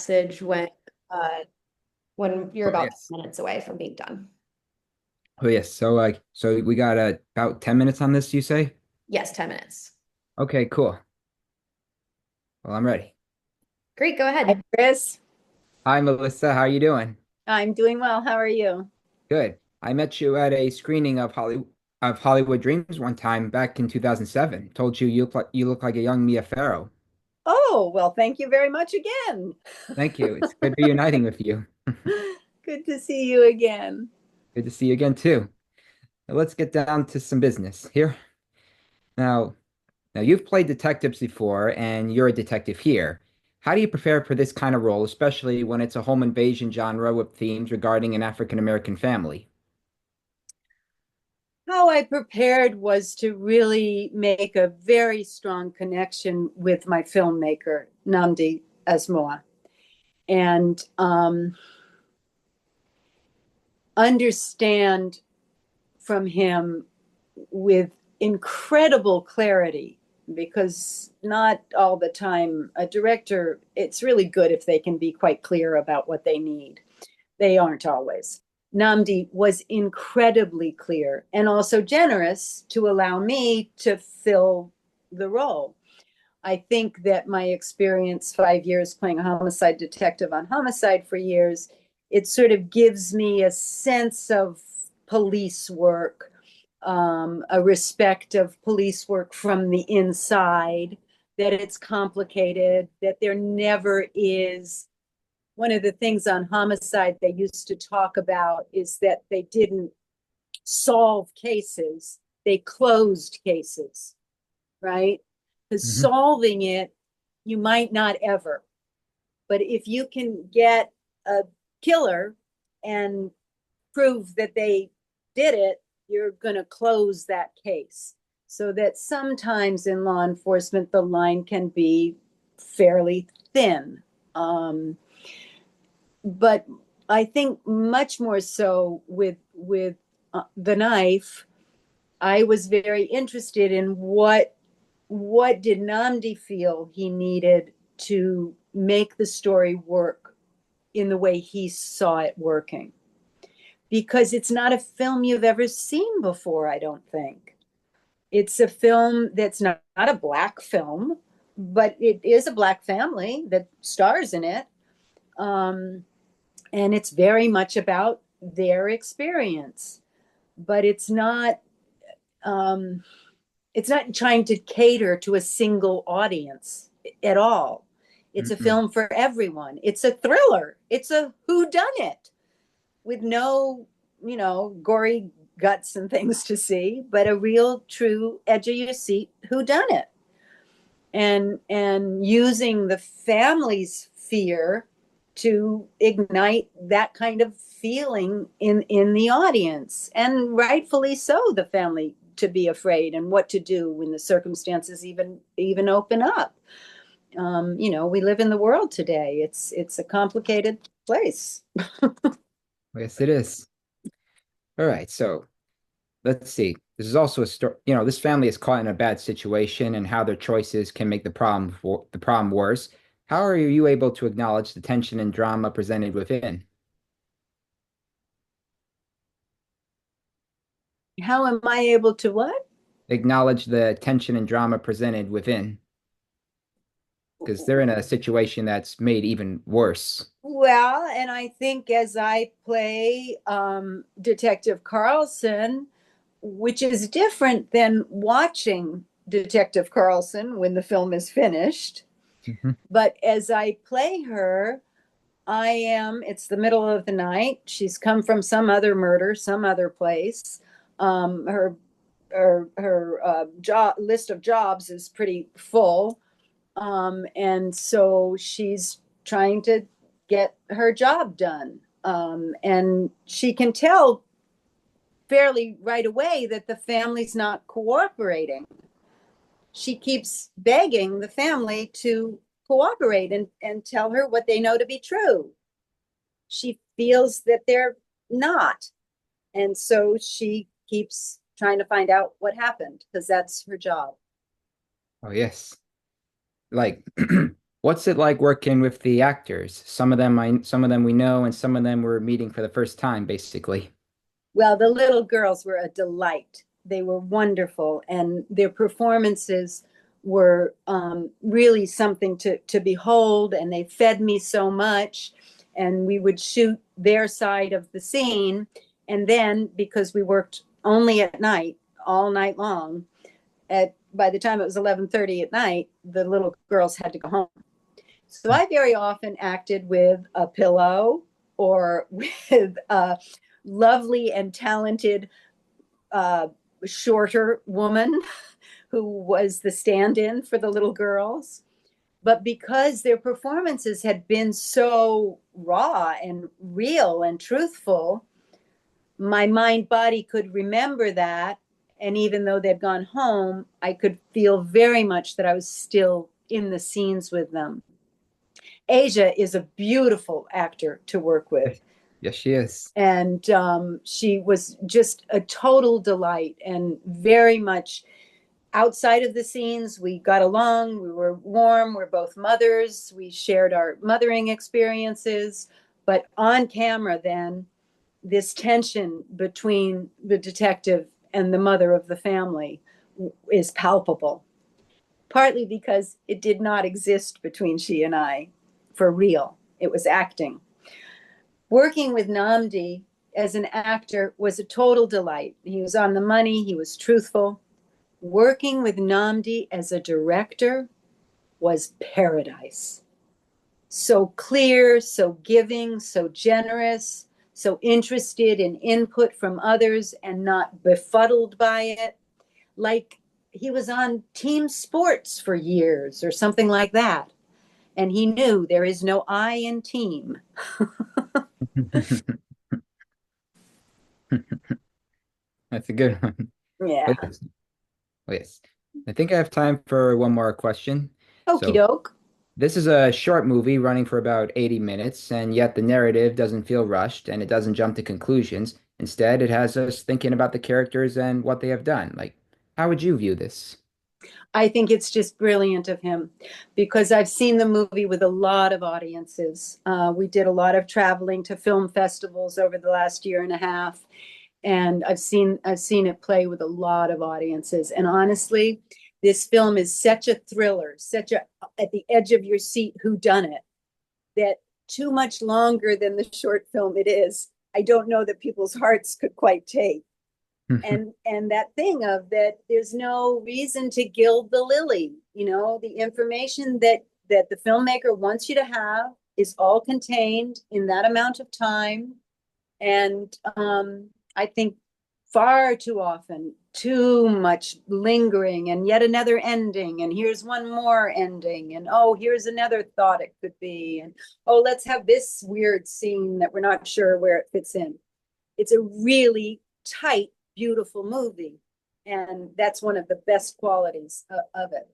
message when you're Oh about yes. 10 minutes away from being done. Oh yes. So we got about 10 minutes on this, you say? Yes, 10 minutes. Okay, cool. Well, I'm ready. Great, go Hi, ahead. Chris. Hi, Melissa. How you doing? I'm doing well. How are you? Good. I met you at a screening of Hollywood Dreams one time back in 2007. Told you you look like a young Mia Farrow. Oh, well, thank you very much again. Thank you. It's good reuniting with you. Good to see you again. Good to see you again too. Now, let's get down to some business here. Now, now you've played detectives before and you're a detective here. How do you prepare for this kind of role, especially when it's a home invasion genre with themes regarding an African American family? How I prepared was to really make a very strong connection with my filmmaker, Nnamdi Asmoa, and understand from him with incredible clarity, because not all the time a director, it's really good if they can be quite clear about what they need. They aren't always. Nnamdi was incredibly clear and also generous to allow me to fill the role. I think that my experience, 5 years playing a homicide detective on Homicide for years, it sort of gives me a sense of police work, a respect of police work from the inside, that it's complicated, that there never is. One of the things on Homicide they used to talk about is that they didn't solve cases, they closed cases, right? Because Hmm. solving it, you might not ever. But if you can get a killer and prove that they did it, you're going to close that case. So that sometimes in law enforcement, the line can be fairly thin. But I think much more so with the knife, I was very interested in what did Namdi feel he needed to make the story work in the way he saw it working. Because it's not a film you've ever seen before, I don't think. It's a film that's not a black film, but it is a black family that stars in it. Um, and it's very much about their experience, but um, it's not trying to cater to a single audience at all. It's a Mm-mm. film for everyone. It's a thriller. It's a who done it with no, gory guts and things to see, but a real true edge of your seat who done it. And using the family's fear to ignite that kind of feeling in the audience, and rightfully so, the family to be afraid and what to do when the circumstances even open up. We live in the world today. It's a complicated place. Yes, it is. All right, so let's see. This is also a story. This family is caught in a bad situation, and how their choices can make the problem worse. How are you able to acknowledge the tension and drama presented within? How am I able to what? Acknowledge the tension and drama presented within, because they're in a situation that's made even worse. Well, and I think as I play Detective Carlson, which is different than watching Detective Carlson when the film is finished, Mhm. but as I play her, it's the middle of the night. She's come from some other murder, some other place. Her job list of jobs is pretty full. And so she's trying to get her job done. And she can tell fairly right away that the family's not cooperating. She keeps begging the family to cooperate and tell her what they know to be true. She feels that they're not. And so she keeps trying to find out what happened because that's her job. Oh, yes. Like What's it like working with the actors? Some of them we know, and some of them we're meeting for the first time, basically. Well, the little girls were a delight. They were wonderful, and their performances were really something to behold. And they fed me so much. And we would shoot their side of the scene, and then because we worked only at night, all night long, at by the time it was 11:30 at night, the little girls had to go home. So I very often acted with a pillow or with a lovely and talented uh, shorter woman who was the stand-in for the little girls. But because their performances had been so raw and real and truthful, my mind body could remember that. And even though they'd gone home, I could feel very much that I was still in the scenes with them. Asia is a beautiful actor to work with. Yes, she is. And she was just a total delight and very much outside of the scenes. We got along, we were warm, we're both mothers, we shared our mothering experiences. But on camera, then, this tension between the detective and the mother of the family is palpable, partly because it did not exist between she and I for real. It was acting. Working with Namdi as an actor was a total delight. He was on the money, he was truthful. Working with Namdi as a director was paradise. So clear, so giving, so generous, so interested in input from others and not befuddled by it. Like he was on team sports for years or something like that. And he knew there is no I in team. That's a good one. Yeah. Yes. Yes. I think I have time for one more question. Okie So doke. this is a short movie running for about 80 minutes, and yet the narrative doesn't feel rushed and it doesn't jump to conclusions. Instead, it has us thinking about the characters and what they have done. Like, how would you view this? I think it's just brilliant of him because I've seen the movie with a lot of audiences. We did a lot of traveling to film festivals over the last year and a half, and I've seen it play with a lot of audiences. And honestly, this film is such a thriller, such a at the edge of your seat who done it, that too much longer than the short film it is, I don't know that people's hearts could quite take. And that thing of that there's no reason to gild the lily. The information that the filmmaker wants you to have is all contained in that amount of time. And I think far too often, too much lingering and yet another ending, and here's one more ending, and oh, here's another thought it could be, and oh, let's have this weird scene that we're not sure where it fits in. It's a really tight, beautiful movie, and that's one of the best qualities of it.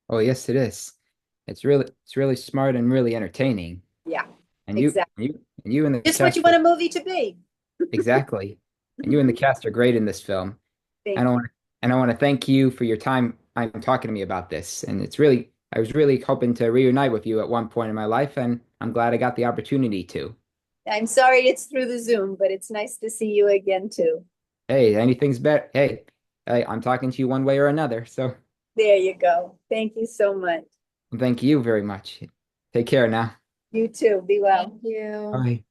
Oh, yes, it is. It's really smart and really entertaining. Yeah, And exactly. you and the Just what cast you want a movie to be. exactly. And you and the cast are great in this film. Thank And I you. want and I want to thank you for your time I'm talking to me about this. And I was really hoping to reunite with you at one point in my life, and I'm glad I got the opportunity to. I'm sorry it's through the Zoom, but it's nice to see you again too. Hey, anything's better. Hey, I'm talking to you one way or another. So There you go. Thank you so much. thank you very much. Take care now. You too. Be well. Thank you. Bye.